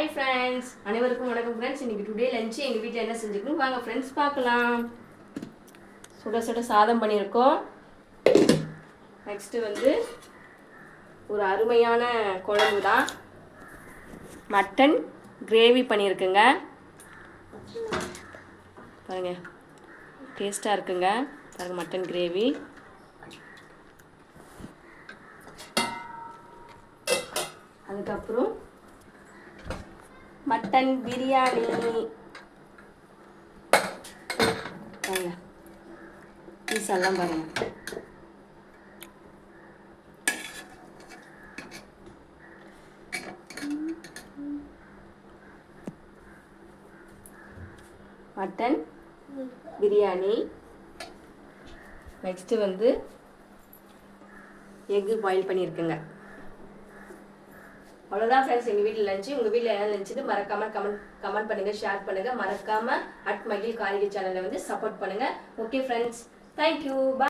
Hi friends, அனைவருக்கும் வணக்கம் friends. இன்றைக்கி டுடே லஞ்சு எங்கள் வீட்டில் என்ன செஞ்சுக்கணும் வாங்க ஃப்ரெண்ட்ஸ் பார்க்கலாம். சுட சுட சாதம் பண்ணியிருக்கோம். நெக்ஸ்ட்டு வந்து ஒரு அருமையான குழம்பு தான், மட்டன் கிரேவி பண்ணியிருக்குங்க. பாருங்கள், டேஸ்ட்டாக இருக்குங்க. பாருங்கள், மட்டன் கிரேவி. அதுக்கப்புறம் மட்டன் பிரியாணி. பாருங்க, பீஸெல்லாம் பாருங்க. மட்டன் பிரியாணி. நெக்ஸ்ட்டு வந்து எக்கு பாயில் பண்ணியிருக்குங்க. அவ்வளோதான் ஃப்ரெண்ட்ஸ், எங்கள் வீட்டில் லஞ்சு. உங்கள் வீட்டில் என்ன லஞ்சுன்னு மறக்காமல் கமெண்ட் பண்ணுங்கள், ஷேர் பண்ணுங்கள். மறக்காமல் @மகிழ் காரிகை சேனலை வந்து சப்போர்ட் பண்ணுங்கள். ஓகே ஃப்ரெண்ட்ஸ், தேங்க்யூ, பாய்.